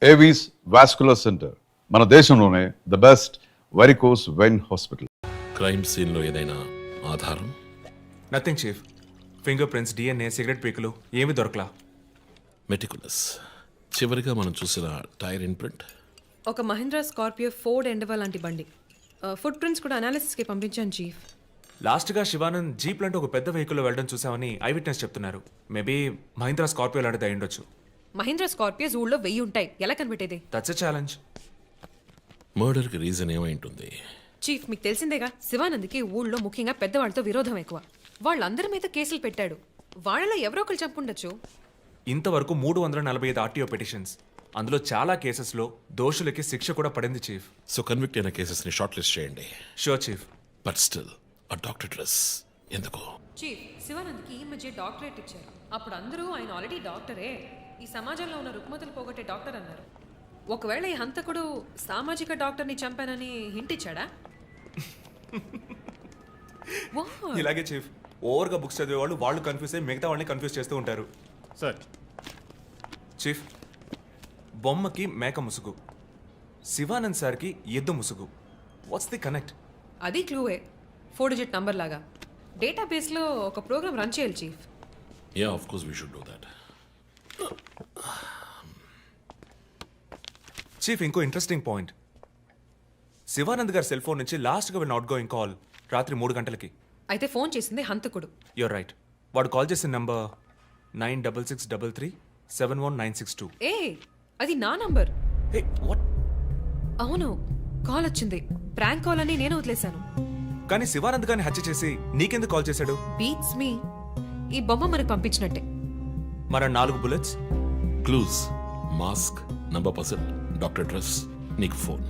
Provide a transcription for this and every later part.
Avis vascular centre, మన దేశంలోనే the best varicose vein hospital. Crime scene లో ఏదైనా ఆధారం? Nothing chief. Finger prints, DNA, cigarette పీకులు ఏమి దొరకలా. మెటికులస్. చివరిగా మనం చూసిన టైర్ ఇన్ప్రింట్ ఒక మహీంద్రా స్కార్పియో ఫోర్డ్ ఎండవా లాంటి బండి. ఫుట్ ప్రింట్స్ కూడా అనాలిసిస్కి పంపించాను చీఫ్. లాస్ట్గా శివానంద్ జీప్ లాంటి ఒక పెద్ద వెహికల్లో వెళ్ళడం చూసామని ఐ విట్నెస్ చెప్తున్నారు. మేబీ మహీంద్రా స్కార్పియో లాంటిది అయి ఉండొచ్చు. మహీంద్రా స్కార్పియోస్ ఊళ్ళో 1000 ఉంటాయి, ఎలా కనిపెట్టేది? That's a challenge. మర్డర్ కి రీజన్ ఏమై ఉంటుంది? చీఫ్, మీకు తెలిసిందేగా, శివానంద్కి ఊళ్ళో ముఖ్యంగా పెద్దవాళ్ళతో విరోధం ఎక్కువ. వాళ్ళందరి మీద కేసులు పెట్టాడు. వాళ్ళలో ఎవరో ఒకరు చంపుండొచ్చు. ఇంతవరకు 345 ఆర్టీఓ పిటిషన్స్, అందులో చాలా కేసెస్లో దోషులకి శిక్ష కూడా పడింది చీఫ్. సో కన్విక్ట్ అయిన కేసెస్ ని షార్ట్ లిస్ట్ చేయండి. Sure chief. బట్ స్టిల్ ఆ డాక్టర్ డ్రెస్ ఎందుకు? చీఫ్, శివానంద్కి ఈ మధ్య డాక్టరేట్ ఇచ్చారు. అప్పుడు అందరూ ఆయన ఆల్రెడీ డాక్టరే, ఈ సమాజంలో ఉన్న రుగ్మతలు పోగొట్టే డాక్టర్ అన్నారు. ఒకవేళ ఈ హంతకుడు సామాజిక డాక్టర్ని చంపానని హింట్ ఇచ్చాడా? ఇలాగే చీఫ్, ఓవర్గా బుక్స్ చదివే వాళ్ళు కన్ఫ్యూజ్ అయ్యి మిగతా వాళ్ళని కన్ఫ్యూజ్ చేస్తూ ఉంటారు. సార్, చీఫ్, బొమ్మకి మేక ముసుగు, శివానంద్ సార్కి ఎద్దు ముసుగు. What's the connect? అది క్లూవే, 4 డిజిట్ నంబర్ లాగా. డేటాబేస్లో ఒక ప్రోగ్రామ్ రన్ చేయాలి chief. Yeah, of course we should do that. Chief, ఇంకో ఇంట్రెస్టింగ్ పాయింట్. శివానంద్ గారి సెల్ ఫోన్ నుంచి లాస్ట్గా వెళ్ళిన అవుట్ గోయింగ్ కాల్ రాత్రి 3 గంటలకి. అయితే ఫోన్ చేసింది హంతకుడు. You're right. వాడు కాల్ చేసిన నంబర్ 9663371962. ఏ, అది నా నంబర్. Hey, what? అవును, కాల్ వచ్చింది. ప్రాంక్ కాల్ అని నేను వదిలేశాను. కానీ శివానంద్ గారిని హత్య చేసి నీకెందుకు కాల్ చేశాడు? బీట్స్ మీ. ఈ బొమ్మ మనకు పంపించినట్టే. మన 4 bullets, clues, mask, number person, doctor dress, నీకు ఫోన్.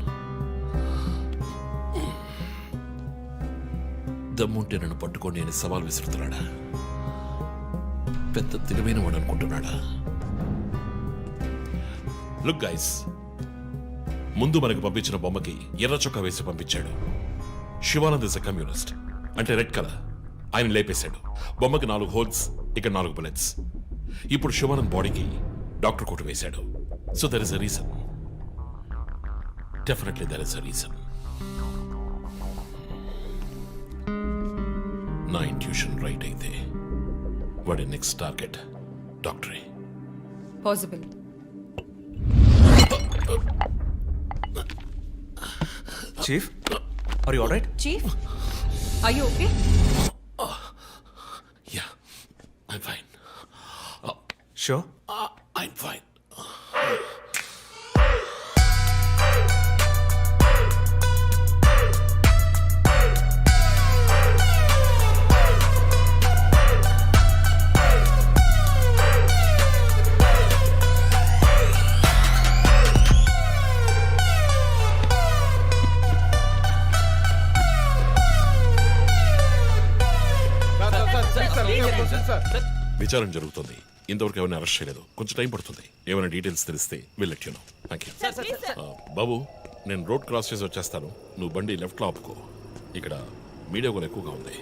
దమ్ముంటే నన్ను పట్టుకోండి అని సవాల్ విసురుతున్నాడా? పెద్ద తెలివైన వాడు అనుకుంటున్నాడా? లుక్ గైస్, ముందు మనకు పంపించిన బొమ్మకి ఎర్ర చొక్కా వేసి పంపించాడు. శివానంద్ ఇస్ ఎ కమ్యూనిస్ట్, అంటే రెడ్ కలర్. ఆయన లేపేశాడు. బొమ్మకి 4 హోల్స్, ఇక్కడ 4 బుల్లెట్స్. ఇప్పుడు శివానంద్ బాడీకి డాక్టర్ కోట్ వేశాడు. So there is a reason. Definitely there is a reason. నా ఇంట్యూషన్ రైట్ అయితే వాడి నెక్స్ట్ టార్గెట్ డాక్టరే. Possible. Chief, are you all right? Chief, are you okay? Yeah, I'm fine. Sure? I'm fine. విచారణ జరుగుతుంది. ఇంతవరకు ఎవరిని arrest చేయలేదు. కొంచెం టైం పడుతుంది. ఏమైనా డీటెయిల్స్ తెలిస్తే will let you know. Thank you. బాబు, నేను రోడ్ క్రాస్ చేసి వచ్చేస్తాను. నువ్వు బండి లెఫ్ట్లో ఆపుకో. ఇక్కడ మీడియా కూడా ఎక్కువగా ఉంది.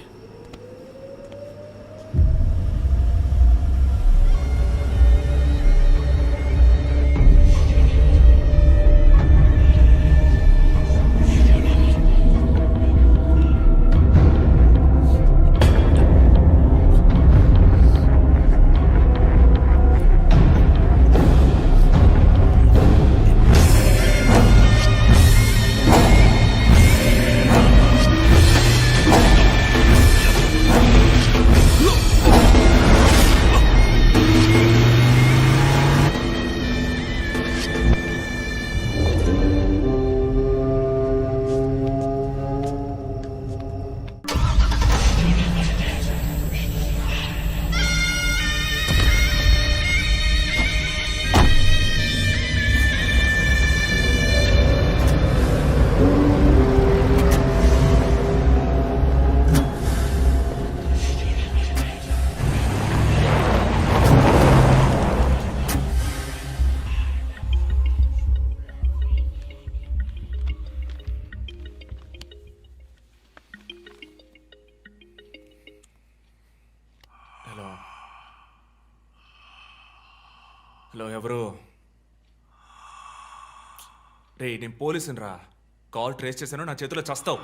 హలో, ఎవరు? రే నేను పోలీసుని రా. కాల్ ట్రేస్ చేశాను, నా చేతిలో చస్తావు.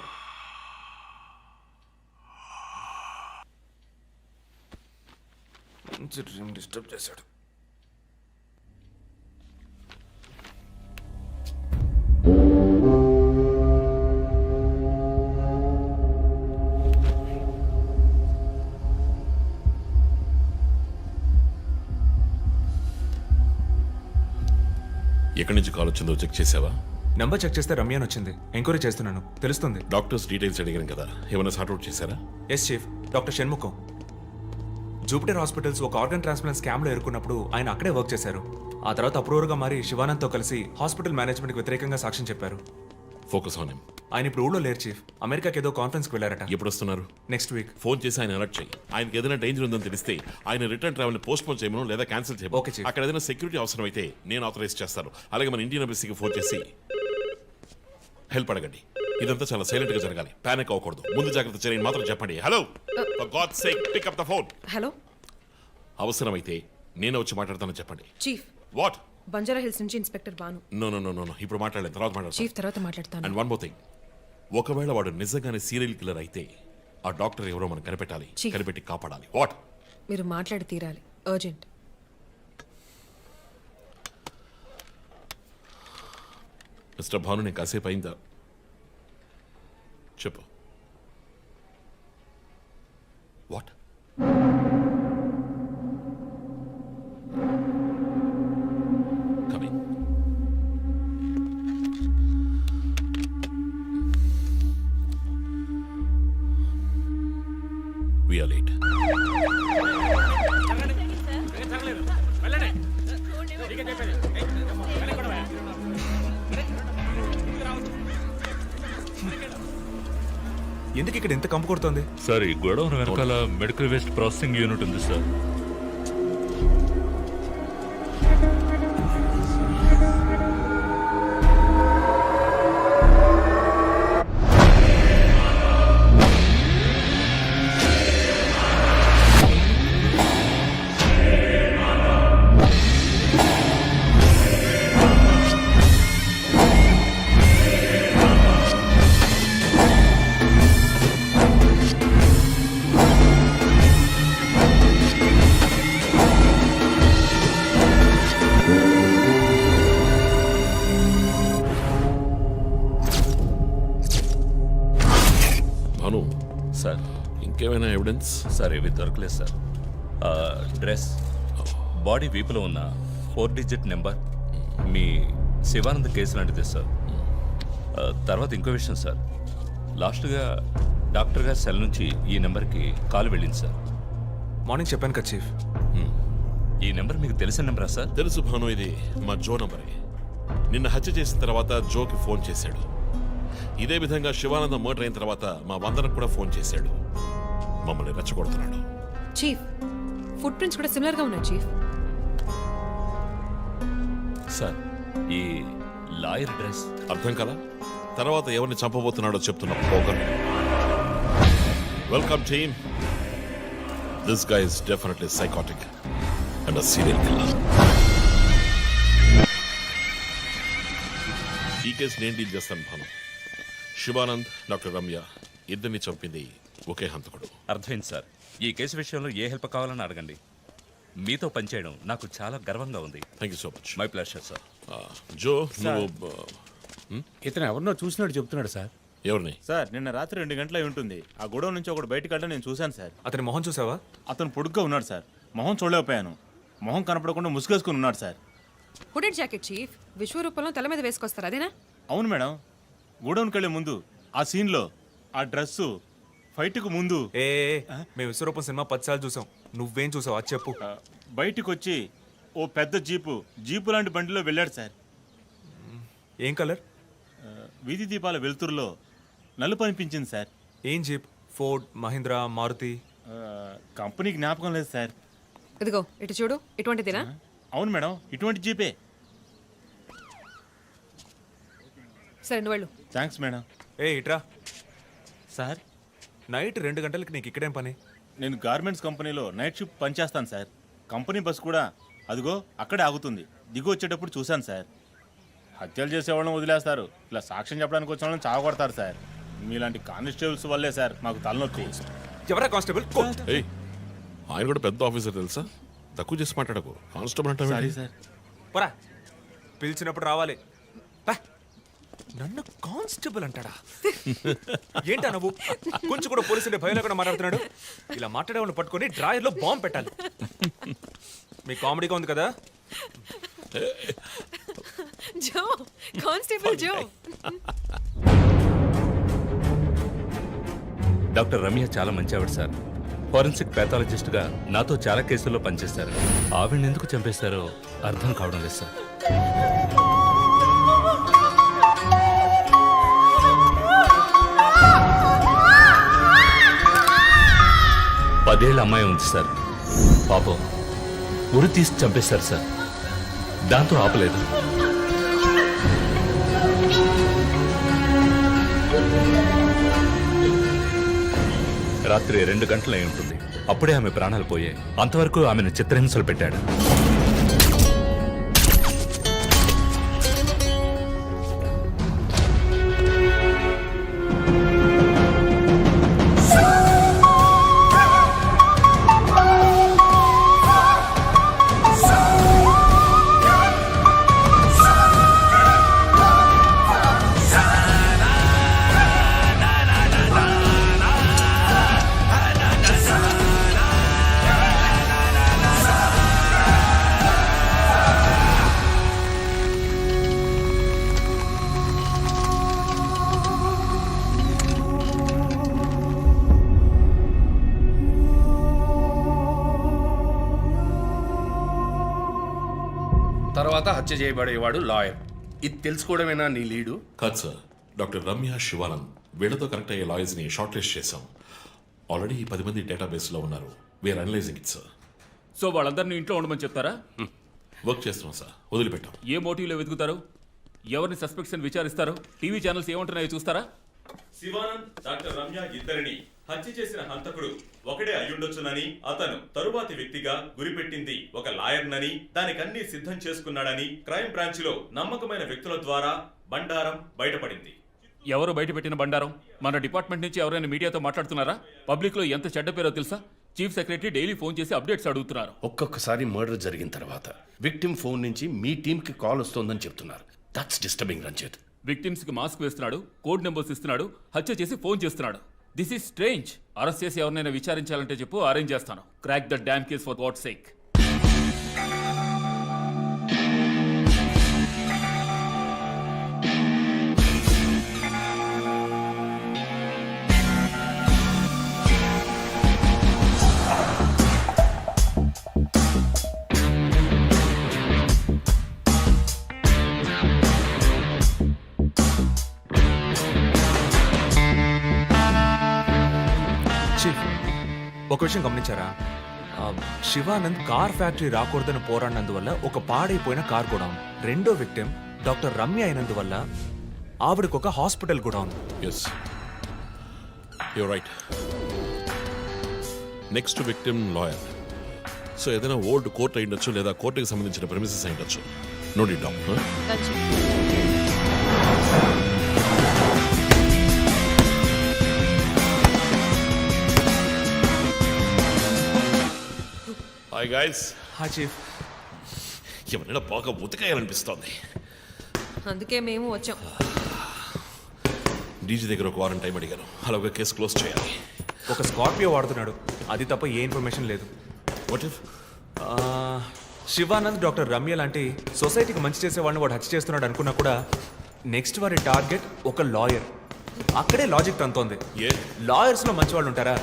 మంచి డ్రీమ్ డిస్టర్బ్ చేశాడు. ఎక్కడి నుంచి కాల్ వచ్చిందో చెక్ చేసావా? నెంబర్ చెక్ చేస్తే రమ్య అని వచ్చింది. ఎంక్వైరీ చేస్తున్నాను, తెలుస్తుంది. డాక్టర్స్ డీటెయిల్స్ అడిగాను కదా, ఏమైనా సార్ట్అవుట్ చేశారా? Yes chief, doctor Shanmugham. Jupiter hospitals ఒక ఆర్గన్ ట్రాన్స్ప్లాంట్ స్కామ్లో ఎరుకున్నప్పుడు ఆయన అక్కడే వర్క్ చేశారు. ఆ తర్వాత అప్రూవర్గా మారి శివానంద్తో కలిసి హాస్పిటల్ మేనేజ్మెంట్కి వ్యతిరేకంగా సాక్ష్యం చెప్పారు. Focus on him. ఆయన ఇప్పుడు ఊళ్ళో లేరు చీఫ్, అమెరికాకి ఏదో కాన్ఫరెన్స్కి వెళ్ళారట. ఎప్పుడు వస్తున్నారు? Next week. ఫోన్ చేసి ఆయన అలర్ట్ చేయి. ఆయనకి ఏదైనా డేంజర్ ఉందని తెలిస్తే ఆయన రిటర్న్ ట్రావెల్ పోస్ట్ పోన్ చేయమను లేదా క్యాన్సిల్ చేయమను. Okay, chief. అక్కడ ఏదైనా సెక్యూరిటీ అవసరం అయితే నేను ఆథరైజ్ చేస్తాను. అలాగే మన ఇండియన్ ఎంబసీకి ఫోన్ చేసి హెల్ప్ అడగండి. ఇదంతా చాలా సైలెంట్ గా జరగాలి, పానిక్ అవ్వకూడదు. ముందు జాగ్రత్త చర్యని మాత్రం చెప్పండి. Hello, for God's sake pick up the phone. Hello అవసరమైతే నేను వచ్చి మాట్లాడతానని చెప్పండి. Chief, what? బంజారా హిల్స్ నుంచి ఇన్స్పెక్టర్ బాను. నో ఇప్పుడు మాట్లాడలేదు, తర్వాత మాట్లాడతాను. చీఫ్ తర్వాత మాట్లాడతాను. అండ్ వన్ మోర్ థింగ్, ఒకవేళ వాడు నిజంగానే సీరియల్ కిల్లర్ అయితే ఆ డాక్టర్ ఎవరో మనం కనిపెట్టాలి, Chief. కనిపెట్టి కాపాడాలి. వాట్? మీరు మాట్లాడి తీరాలి, అర్జెంట్. మిస్టర్ భాను, నేను కాసేపు అయిందా? చెప్పు. What? Coming. We are late. ఎందుకు ఇక్కడ ఎంత కంపు కొడుతుంది? సార్ ఈ గొడవను వెనకాల మెడికల్ వేస్ట్ ప్రాసెసింగ్ యూనిట్ ఉంది సార్. భాను, సార్ ఇంకేమైనా ఎవిడెన్స్? సార్ ఇవి దొరకలేదు సార్. డ్రెస్, బాడీ వీపులో ఉన్న 4 డిజిట్ నెంబర్ మీ శివానంద్ కేసు లాంటిది సార్. తర్వాత ఇంకో విషయం సార్, లాస్ట్గా డాక్టర్ గారి సెల్ నుంచి ఈ నెంబర్కి కాల్ వెళ్ళింది సార్. మార్నింగ్ చెప్పాను కదా చీఫ్. ఈ నెంబర్ మీకు తెలిసిన నెంబరా సార్? తెలుసు భాను, ఇది మా జో నంబరే. నిన్న హత్య చేసిన తర్వాత జోకి ఫోన్ చేశాడు. ఇదే విధంగా శివానంద మర్డర్ అయిన తర్వాత మా వందనకు కూడా ఫోన్ చేశాడు. మమ్మల్ని రెచ్చగొడుతున్నాడు. చీఫ్, ఫుట్ ప్రింట్స్ కూడా సిమిలర్ గా ఉన్నాయి చీఫ్. సార్ ఈ లాయర్ డ్రెస్ అర్థం కదా? తర్వాత ఎవరిని చంపబోతున్నాడో చెప్తున్న poker. Welcome team. This guy is definitely psychotic and serial killer. ఈ కేసు నేను డీల్ చేస్తాను భాను. శివానంద్, డాక్టర్ రమ్య ఇద్దరిని చంపింది ఒకే హంతకుడు. అర్థమైంది సార్. ఈ కేసు విషయంలో ఏ హెల్ప్ కావాలని అడగండి. మీతో పనిచేయడం నాకు చాలా గర్వంగా ఉంది. Thank you so much. My pleasure sir. Joe, నువ్వు ఇతను ఎవరినో చూసినట్టు చెప్తున్నాడు సార్. ఎవరిని? సార్ నిన్న రాత్రి 2 గంటలై ఉంటుంది. ఆ గొడవ నుంచి ఒకడు బయటకు వెళ్ళడం నేను చూశాను సార్. అతని మొహం చూసావా? అతను పొడుగ్గా ఉన్నాడు సార్. మొహం చూడలేకపోయాను. మొహం కనపడకుండా ముసుగేసుకుని ఉన్నాడు సార్. హుడెడ్ జాకెట్ చీఫ్, విశ్వరూపంలో తల మీద వేసుకొస్తారు అదేనా? అవును మేడం. గోడౌన్కి వెళ్ళే ముందు ఆ సీన్లో ఆ డ్రెస్సు ఫైట్కు ముందు ఏ మేము విశ్వరూపం సినిమా 10 సార్లు చూసాం. నువ్వేం చూసావు అది చెప్పు. బయటికి వచ్చి ఓ పెద్ద జీపు లాంటి బండిలో వెళ్ళాడు సార్. ఏం కలర్? వీధి దీపాల వెలుతురులో నలుపు అనిపించింది సార్. ఏం jeep? Ford, Mahindra, Maruti? Company జ్ఞాపకం లేదు సార్. ఇదిగో ఇటు చూడు, ఇటువంటిదేనా? అవును మేడం, ఇటువంటి జీపే. సరే నువ్వు వెళ్ళు. Thanks madam. ఏ ఇట్రా. సార్ నైట్ 2 గంటలకి నీకు ఇక్కడేం పని? నేను గార్మెంట్స్ కంపెనీలో నైట్ షిఫ్ట్ పనిచేస్తాను సార్. కంపెనీ బస్ కూడా అదిగో అక్కడే ఆగుతుంది. దిగు వచ్చేటప్పుడు చూశాను సార్. హత్యలు చేసేవాళ్ళని వదిలేస్తారు, ఇలా సాక్ష్యం చెప్పడానికి వచ్చిన వాళ్ళని చావకొడతారు సార్. మీలాంటి కానిస్టేబుల్స్ వల్లే సార్ మాకు తలనొప్పి. ఎవరా కానిస్టేబుల్? ఏయ్, ఆయన కూడా పెద్ద ఆఫీసర్ తెలుసా? తక్కువ చేసి మాట్లాడకు. కానిస్టేబుల్ సారీ అంటే సార్. పోరా, పిలిచినప్పుడు రావాలి. పా. నన్ను కానిస్టేబుల్ అంటాడా? ఏంటా నువ్వు కొంచెం కూడా పోలీసుంటే భయం లేకుండా మాట్లాడుతున్నాడు? ఇలా మాట్లాడేవాళ్ళని పట్టుకొని డ్రాయర్లో బాంబు పెట్టాలి. మీ కామెడీగా ఉంది కదా? జో, కానిస్టేబుల్ జో. డాక్టర్ రమ్య చాలా మంచి ఆవిడ సార్. ఫోరెన్సిక్ ప్యాథాలజిస్ట్గా నాతో చాలా కేసుల్లో పనిచేశారు. ఆవిడని ఎందుకు చంపేశారో అర్థం కావడం లేదు సార్. పదేళ్ళ అమ్మాయి ఉంది సార్. పాపం ఉరి తీసి చంపేశారు సార్. దాంతో ఆపలేదు. రాత్రి 2 గంటలు అయి ఉంటుంది. అప్పుడే ఆమె ప్రాణాలు పోయాయి. అంతవరకు ఆమెను చిత్రహింసలు పెట్టాడు. తర్వాత హత్య చేయబడేవాడు లాయర్. ఇది తెలుసుకోవడమేనా నీ లీడు? కాదు సార్, డాక్టర్ రమ్య, శివానంద్ వీళ్ళతో కనెక్ట్ అయ్యే లాయర్స్ని షార్ట్ లిస్ట్ చేశాం. ఆల్రెడీ 10 మంది డేటాబేస్లో ఉన్నారు. We're analysing it sir. So వాళ్ళందరినీ ఇంట్లో ఉండమని చెప్తారా? వర్క్ చేస్తున్నాం సార్, వదిలిపెట్టాం. ఏ మోటివ్లో వెతుకుతారు? ఎవరిని సస్పెక్ట్స్ అని విచారిస్తారు? టీవీ ఛానల్స్ ఏమంటున్నాయో చూస్తారా? శివానంద్, డాక్టర్ రమ్య ఇద్దరిని హత్య చేసిన హంతకుడు ఒకడే అయ్యుండొచ్చునని, అతను తరువాతి వ్యక్తిగా గురిపెట్టింది ఒక లాయర్నని, దానికన్నీ సిద్ధం చేసుకున్నాడని క్రైమ్ బ్రాంచ్ లో నమ్మకమైన వ్యక్తుల ద్వారా బండారం బయటపడింది. ఎవరు బయటపెట్టిన బండారం? మన డిపార్ట్మెంట్ నుంచి ఎవరైనా మీడియాతో మాట్లాడుతున్నారా? పబ్లిక్ లో ఎంత చెడ్డ పేరో తెలుసా? చీఫ్ సెక్రటరీ డైలీ ఫోన్ చేసి అప్డేట్స్ అడుగుతున్నారు. ఒక్కొక్కసారి మర్డర్ జరిగిన తర్వాత విక్టిమ్ ఫోన్ నుంచి మీ టీంకి కాల్ వస్తోందని చెప్తున్నారు. That's disturbing Ranjith. విక్టిమ్స్ కి మాస్క్ వేస్తున్నాడు, కోడ్ నెంబర్స్ ఇస్తున్నాడు, హత్య చేసి ఫోన్ చేస్తున్నాడు. This is strange. అరెస్ట్ చేసి ఎవరినైనా విచారించాలంటే చెప్పు, అరేంజ్ చేస్తాను. Crack the damn case for what sake. Chief, ఒక విషయం గమనించారా? శివానంద్ కార్ ఫ్యాక్టరీ రాకూడదని పోరాడినందువల్ల ఒక పాడైపోయిన కార్ కూడా ఉంది. రెండో విక్టిమ్ డాక్టర్ రమ్య అయినందువల్ల ఆవిడకు ఒక హాస్పిటల్ కూడా ఉంది. Yes, you're right. Next victim lawyer. So ఏదైనా ఓల్డ్ కోర్ట్ అయి ఉండొచ్చు, లేదా కోర్టుకి సంబంధించిన ప్రెమిసెస్ అయి ఉండొచ్చు. Note it down. Hi guys. Hi chief. ఎవరైనా బాగా ఉతకాయాలనిపిస్తోంది. అందుకే మేము వచ్చాం. డీజీ దగ్గర ఒక వారం టైం అడిగాను. అలాగే కేసు క్లోజ్ చేయాలి. ఒక స్కార్పియో వాడుతున్నాడు, అది తప్ప ఏ ఇన్ఫర్మేషన్ లేదు. What if Shivanand doctor Ramya లాంటి సొసైటీకి మంచి చేసే వాళ్ళని వాడు హత్య చేస్తున్నాడు అనుకున్నా కూడా నెక్స్ట్ వారి టార్గెట్ ఒక లాయర్. అక్కడే లాజిక్ తంతోంది. ఏ లాయర్స్ లో మంచి వాళ్ళు ఉంటారా?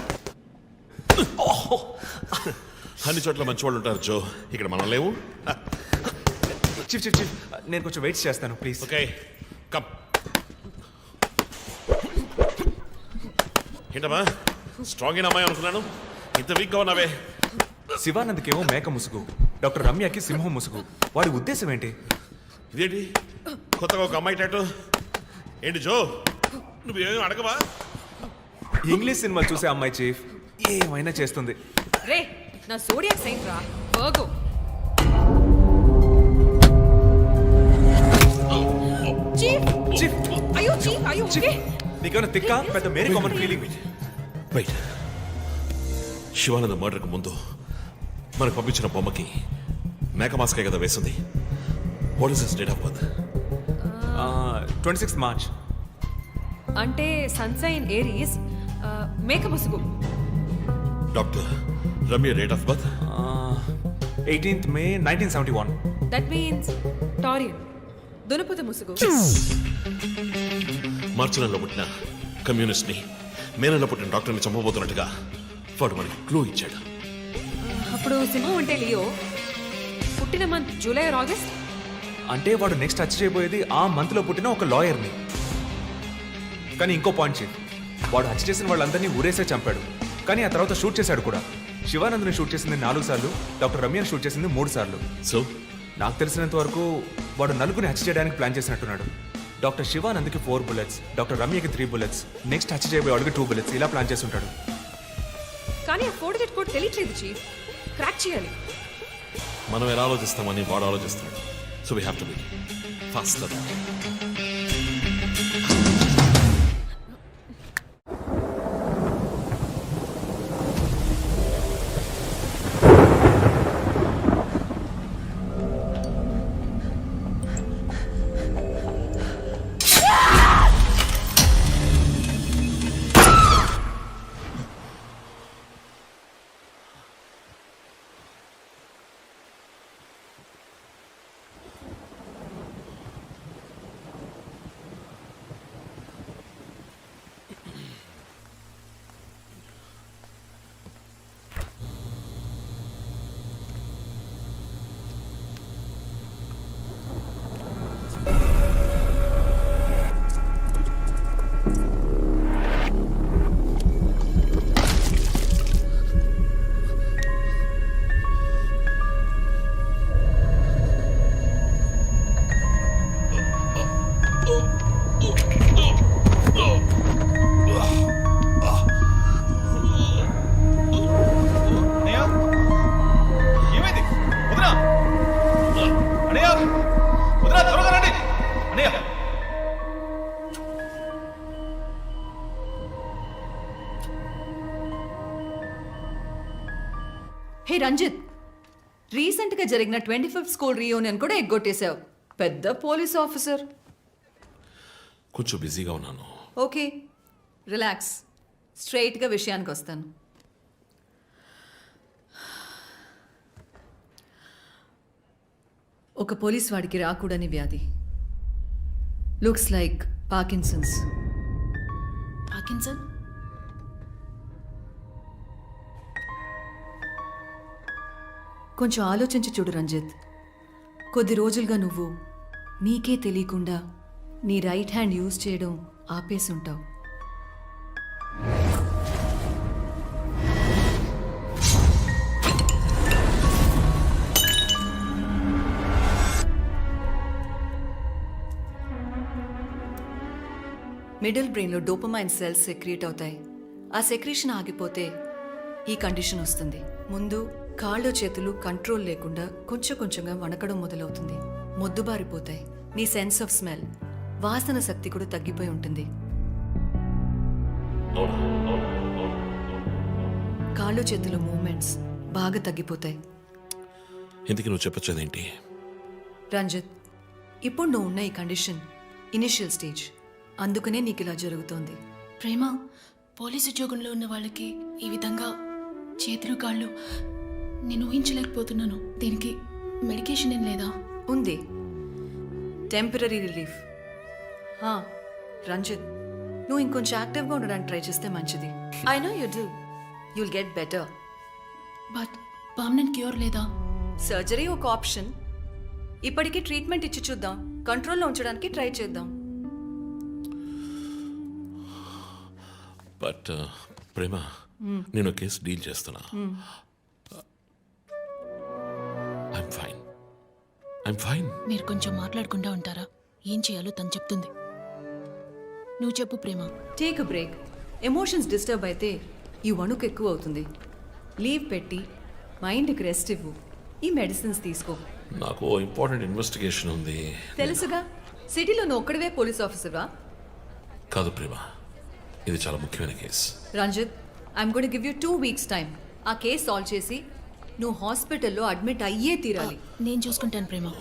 అన్ని చోట్ల మంచి వాళ్ళు ఉంటారు జో, ఇక్కడ మనం లేవు. చీఫ్ చీఫ్ చీఫ్, నేను కొంచెం వెయిట్ చేస్తాను ప్లీజ్. Okay come. ఏంటమ్మా స్ట్రాంగ్ అయిన అమ్మాయి అనుకున్నాను, ఇంత వీక్గా ఉన్నావే. శివానంద్కేమో మేక ముసుగు, డాక్టర్ రమ్యకి సింహం ముసుగు. వాడి ఉద్దేశం ఏంటి? ఇదేంటి కొత్తగా ఒక అమ్మాయి టాటూ? ఏంటి జో, నువ్వేమీ అడగవా? ఇంగ్లీష్ సినిమా చూసే అమ్మాయి చీఫ్, ఏమైనా చేస్తుంది. రే, నా సోడియాక్ సైన్ రా వర్గో. Are you okay? నీకేమైనా తిక్క పెద్ద very common feeling. Wait, Shivananda మర్డర్కి ముందు మనకు పంపించిన బొమ్మకి మేక మాస్కే కదా వేసింది. What is his date of birth? 26 March. అంటే సన్సైన్ ఏరీస్, మేక ముసుగు. Doctor Ramya date of birth? 18th May 1971. That means Taurean, దునుపుత ముసుగు. మార్చి నెలలో పుట్టిన కమ్యూనిస్ట్ని మే నెలలో పుట్టిన డాక్టర్ని చంపబోతున్నట్టుగా వాడు మనకి క్లూ ఇచ్చాడు. అప్పుడు సింహం అంటే లియో, పుట్టిన మంత్ జూలై ఆర్ ఆగస్ట్. అంటే వాడు నెక్స్ట్ టచ్ చేయబోయేది ఆ మంత్ లో పుట్టిన ఒక లాయర్ని. కానీ ఇంకో పాయింట్ చీఫ్, వాడు హత్య చేసిన వాళ్ళందరినీ ఊరేసే చంపాడు. కానీ ఆ తర్వాత షూట్ చేశాడు కూడా. శివానంద్ని షూట్ చేసింది 4 సార్లు, డాక్టర్ రమ్యని షూట్ చేసింది 3 సార్లు. సో నాకు తెలిసినంత వరకు వాడు నలుగురిని హత్య చేయడానికి ప్లాన్ చేసినట్టున్నాడు. డాక్టర్ శివానంద్కి 4 bullets, డాక్టర్ రమ్యకి 3 bullets, నెక్స్ట్ హత్య చేయబోయే వాడికి 2 bullets, ఇలా ప్లాన్ చేసి ఉంటాడు. కానీ ఆ 4 digit కోడ్ తెలియట్లేదు చీఫ్, క్రాక్ చేయాలి. మనం ఎలా ఆలోచిస్తామని వాడు ఆలోచిస్తున్నాడు. So we have to be fast. Hey Ranjith, రీసెంట్గా జరిగిన 25th స్కూల్ రీయూనియన్ కూడా ఎగ్గొట్టేశావు. పెద్ద పోలీస్ ఆఫీసర్. కొంచెం బిజీగా ఉన్నాను. Okay, relax. స్ట్రైట్గా విషయానికి వస్తాను. ఒక పోలీస్ వాడికి రాకూడని వ్యాధి. Looks like Parkinson's. పార్కిన్సన్? కొంచెం ఆలోచించి చూడు రంజిత్. కొద్ది రోజులుగా నువ్వు నీకే తెలియకుండా నీ రైట్ హ్యాండ్ యూజ్ చేయడం ఆపేసి ఉంటావు. మిడిల్ బ్రెయిన్లో డోపమైన్ సెల్స్ సెక్రియేట్ అవుతాయి. ఆ సెక్రీషన్ ఆగిపోతే ఈ కండిషన్ వస్తుంది. ముందు కాళ్ళు చేతులు కంట్రోల్ లేకుండా కొంచెం కొంచెంగా వణకడం మొదలవుతుంది. మొద్దుబారిపోతాయి. నీ సెన్స్ ఆఫ్ స్మెల్, వాసన శక్తి కూడా తగ్గిపోయి ఉంటుంది. కాళ్ళు చేతుల మూమెంట్స్ బాగా తగ్గిపోతాయి. ఎందుకు నువ్వు చెప్పొచ్చేదేంటి? రంజిత్, ఇప్పుడు నువ్వు ఉన్న ఈ కండిషన్ ఇనిషియల్ స్టేజ్. అందుకనే నీకు ఇలా జరుగుతోంది. ప్రేమ, పోలీస్ ఉద్యోగంలో ఉన్న వాళ్ళకి ఈ విధంగా చేతులు కాళ్ళు నేను ఊహించలేకపోతున్నాను. దీనికి మెడికేషన్ ఏం లేదా? ఉంది, టెంపరీ రిలీఫ్. రంజిత్, నువ్వు ఇంకొంచెం యాక్టివ్గా ఉండడానికి ట్రై చేస్తే మంచిది. I know you do. You'll get better. But permanent cure లేదా? సర్జరీ ఒక ఆప్షన్. ఇప్పటికీ ట్రీట్మెంట్ ఇచ్చి చూద్దాం. కంట్రోల్లో ఉంచడానికి ట్రై చేద్దాం. బట్ ప్రేమ, నేను కేసు డీల్ చేస్తున్నా. I'm fine. మీరు కొంచెం మాట్లాడకుండా ఉంటారా? ఏం చేయాలో తను చెప్తుంది. నువ్వు చెప్పు Prema. Take a break. Emotions disturb అయితే ఈ వణుకు ఎక్కువ అవుతుంది. లీవ్ పెట్టి మైండ్కి రెస్ట్ ఇవ్వు. ఈ మెడిసిన్స్ తీసుకో. నాకు ఇంపార్టెంట్ ఇన్వెస్టిగేషన్ ఉంది. తెలుసుగా, సిటీలో నువ్వు ఒక్కడివే పోలీస్ ఆఫీసర్వా? కాదు ప్రేమ, ఇది చాలా ముఖ్యమైన case. Ranjith, I'm going give you 2 weeks time. ఆ కేసు సాల్వ్ చేసి నువ్వు హాస్పిటల్లో అడ్మిట్ అయ్యే తీరాలి. నేను చూసుకుంటాను ప్రేమ.